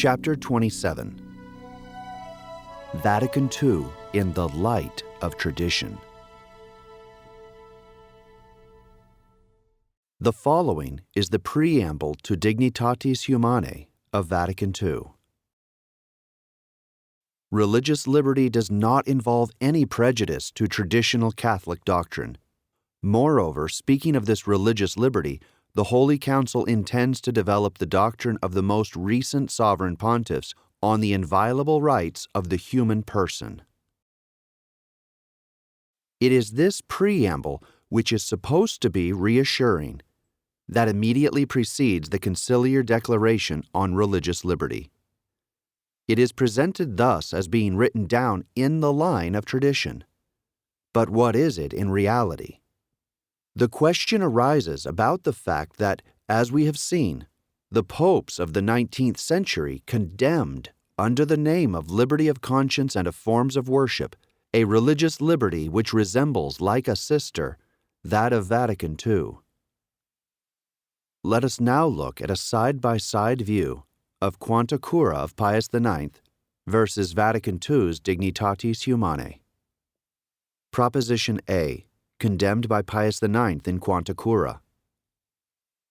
Chapter 27. Vatican II in the Light of Tradition. The following is the preamble to Dignitatis Humanae of Vatican II. Religious liberty does not involve any prejudice to traditional Catholic doctrine. Moreover, speaking of this religious liberty, the Holy Council intends to develop the doctrine of the most recent sovereign pontiffs on the inviolable rights of the human person. It is this preamble, which is supposed to be reassuring, that immediately precedes the conciliar declaration on religious liberty. It is presented thus as being written down in the line of tradition. But what is it in reality? The question arises about the fact that, as we have seen, the popes of the 19th century condemned, under the name of liberty of conscience and of forms of worship, a religious liberty which resembles, like a sister, that of Vatican II. Let us now look at a side-by-side view of Quanta Cura of Pius IX versus Vatican II's Dignitatis Humanae. Proposition A, condemned by Pius IX in Quanta Cura.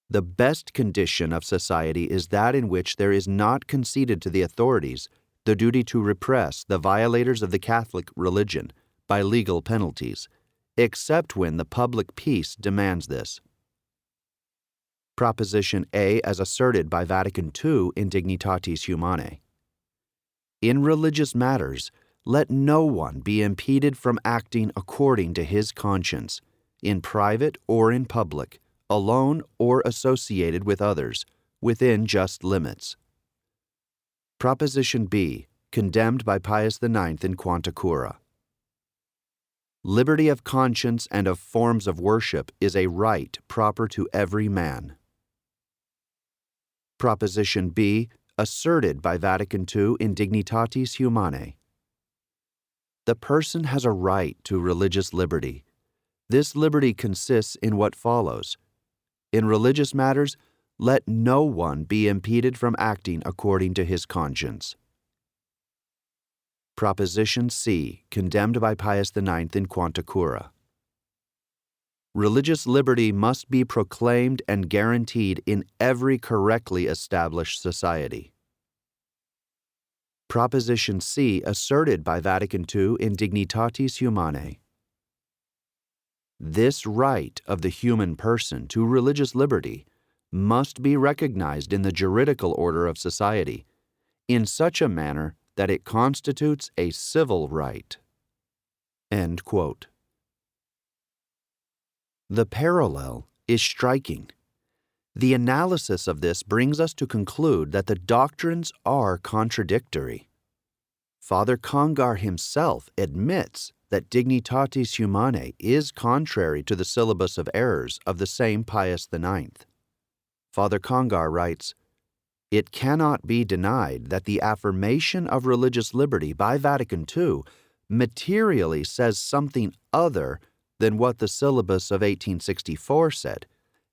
The best condition of society is that in which there is not conceded to the authorities the duty to repress the violators of the Catholic religion by legal penalties, except when the public peace demands this. Proposition A as asserted by Vatican II in Dignitatis Humanae. In religious matters, let no one be impeded from acting according to his conscience, in private or in public, alone or associated with others, within just limits. Proposition B, condemned by Pius IX in Quanta Cura. Liberty of conscience and of forms of worship is a right proper to every man. Proposition B, asserted by Vatican II in Dignitatis Humanae. The person has a right to religious liberty. This liberty consists in what follows. In religious matters, let no one be impeded from acting according to his conscience. Proposition C, condemned by Pius IX in Quanta Cura. Religious liberty must be proclaimed and guaranteed in every correctly established society. Proposition C, asserted by Vatican II in Dignitatis Humanae. This right of the human person to religious liberty must be recognized in the juridical order of society in such a manner that it constitutes a civil right. End quote. The parallel is striking. The analysis of this brings us to conclude that the doctrines are contradictory. Father Congar himself admits that Dignitatis Humanae is contrary to the syllabus of errors of the same Pius IX. Father Congar writes, "It cannot be denied that the affirmation of religious liberty by Vatican II materially says something other than what the syllabus of 1864 said,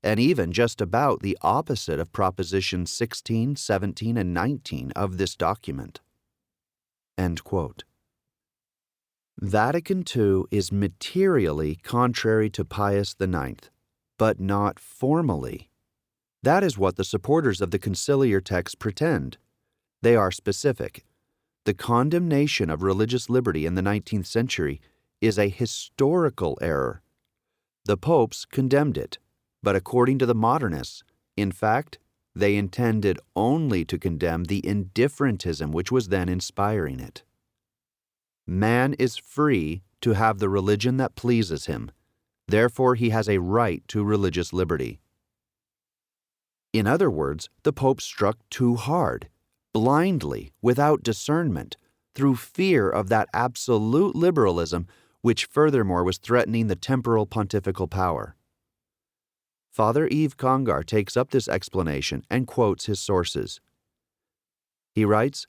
and even just about the opposite of Propositions 16, 17, and 19 of this document." End quote. Vatican II is materially contrary to Pius IX, but not formally. That is what the supporters of the conciliar text pretend. They are specific. The condemnation of religious liberty in the 19th century is a historical error. The popes condemned it, but according to the modernists, in fact, they intended only to condemn the indifferentism which was then inspiring it. Man is free to have the religion that pleases him. Therefore, he has a right to religious liberty. In other words, the Pope struck too hard, blindly, without discernment, through fear of that absolute liberalism which furthermore was threatening the temporal pontifical power. Father Yves Congar takes up this explanation and quotes his sources. He writes,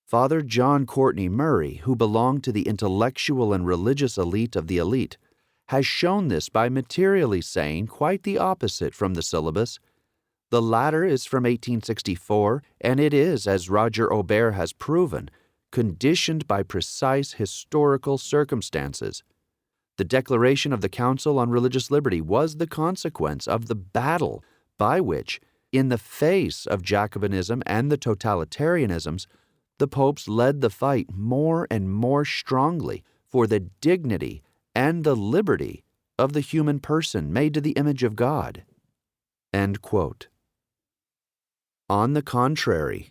Father John Courtney Murray, who belonged to the intellectual and religious elite of the elite, has shown this by materially saying quite the opposite from the syllabus. The latter is from 1864, and it is, as Roger Aubert has proven, conditioned by precise historical circumstances. The declaration of the Council on Religious Liberty was the consequence of the battle by which, in the face of Jacobinism and the totalitarianisms, the popes led the fight more and more strongly for the dignity and the liberty of the human person made to the image of God. End quote. On the contrary,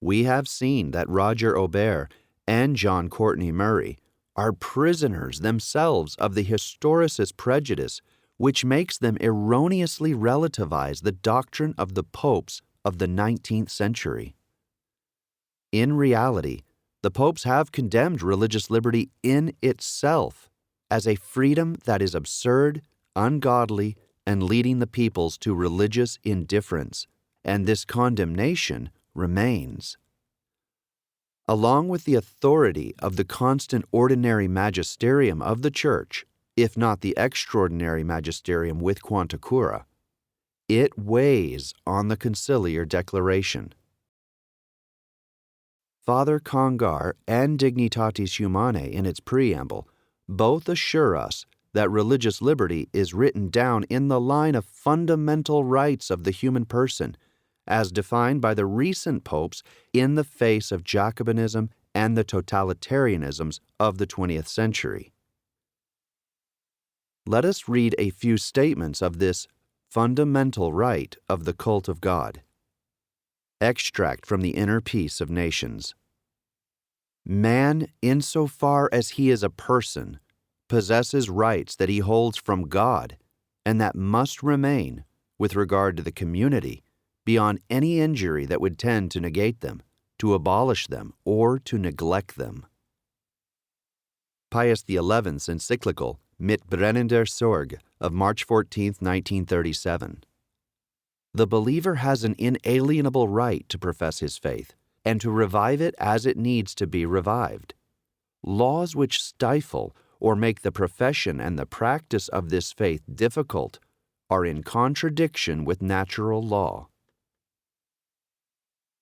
we have seen that Roger Aubert and John Courtney Murray are prisoners themselves of the historicist prejudice which makes them erroneously relativize the doctrine of the popes of the 19th century. In reality, the popes have condemned religious liberty in itself as a freedom that is absurd, ungodly, and leading the peoples to religious indifference, and this condemnation remains. Along with the authority of the constant ordinary magisterium of the Church, if not the extraordinary magisterium with quanta cura, it weighs on the conciliar declaration. Father Congar and Dignitatis Humanae in its preamble both assure us that religious liberty is written down in the line of fundamental rights of the human person, as defined by the recent popes in the face of Jacobinism and the totalitarianisms of the 20th century. Let us read a few statements of this fundamental right of the cult of God. Extract from the Inner Peace of Nations. Man, insofar as he is a person, possesses rights that he holds from God and that must remain, with regard to the community, beyond any injury that would tend to negate them, to abolish them, or to neglect them. Pius XI's encyclical Mit brennender Sorge of March 14, 1937. The believer has an inalienable right to profess his faith and to revive it as it needs to be revived. Laws which stifle or make the profession and the practice of this faith difficult are in contradiction with natural law.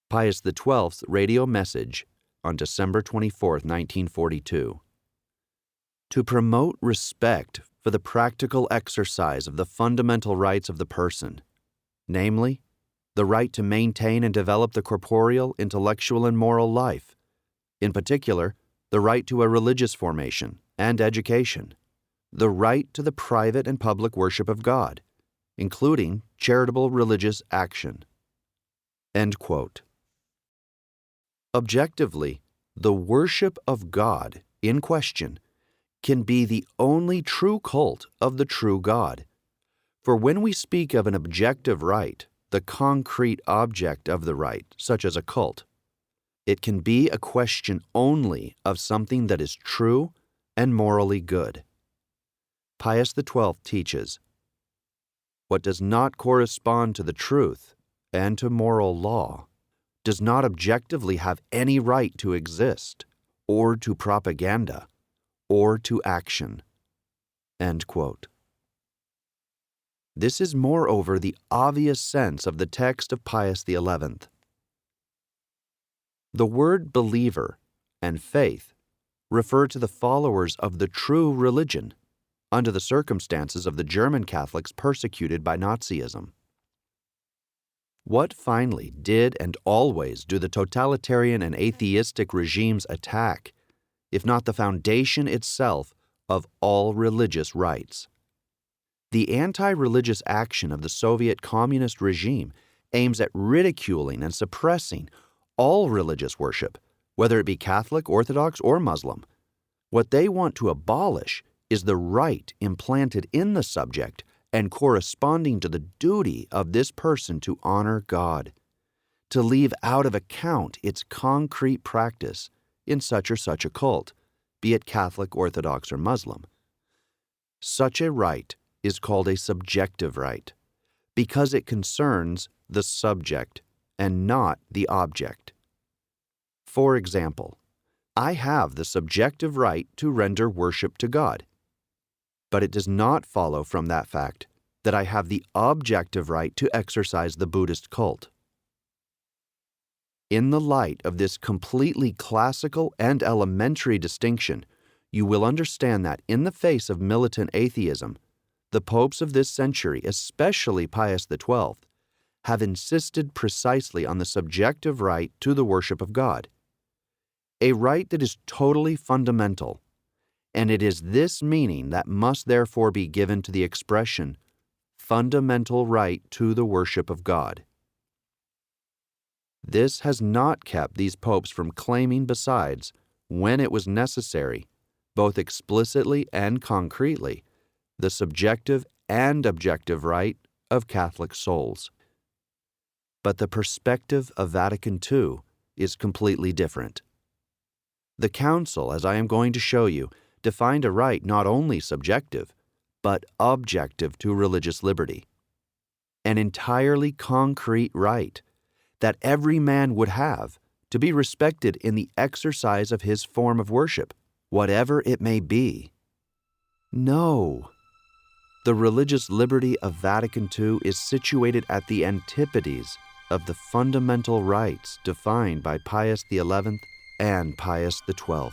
Pius XII's radio message on December 24, 1942. To promote respect for the practical exercise of the fundamental rights of the person, namely, the right to maintain and develop the corporeal, intellectual, and moral life, in particular, the right to a religious formation and education, the right to the private and public worship of God, including charitable religious action. End quote. Objectively, the worship of God in question can be the only true cult of the true God. For when we speak of an objective right, the concrete object of the right, such as a cult, it can be a question only of something that is true and morally good. Pius XII teaches, what does not correspond to the truth and to moral law does not objectively have any right to exist, or to propaganda, or to action. End quote. This is moreover the obvious sense of the text of Pius XI. The word believer and faith refer to the followers of the true religion under the circumstances of the German Catholics persecuted by Nazism. What finally did and always do the totalitarian and atheistic regimes attack, if not the foundation itself of all religious rights? The anti-religious action of the Soviet communist regime aims at ridiculing and suppressing all religious worship, whether it be Catholic, Orthodox, or Muslim. What they want to abolish is the right implanted in the subject and corresponding to the duty of this person to honor God, to leave out of account its concrete practice in such or such a cult, be it Catholic, Orthodox, or Muslim. Such a right is called a subjective right, because it concerns the subject and not the object. For example, I have the subjective right to render worship to God, but it does not follow from that fact that I have the objective right to exercise the Buddhist cult. In the light of this completely classical and elementary distinction, you will understand that in the face of militant atheism, the popes of this century, especially Pius XII, have insisted precisely on the subjective right to the worship of God, a right that is totally fundamental, and it is this meaning that must therefore be given to the expression fundamental right to the worship of God. This has not kept these popes from claiming besides, when it was necessary, both explicitly and concretely, the subjective and objective right of Catholic souls. But the perspective of Vatican II is completely different. The Council, as I am going to show you, defined a right not only subjective, but objective to religious liberty. An entirely concrete right that every man would have to be respected in the exercise of his form of worship, whatever it may be. No. The religious liberty of Vatican II is situated at the antipodes of the fundamental rights defined by Pius XI and Pius XII.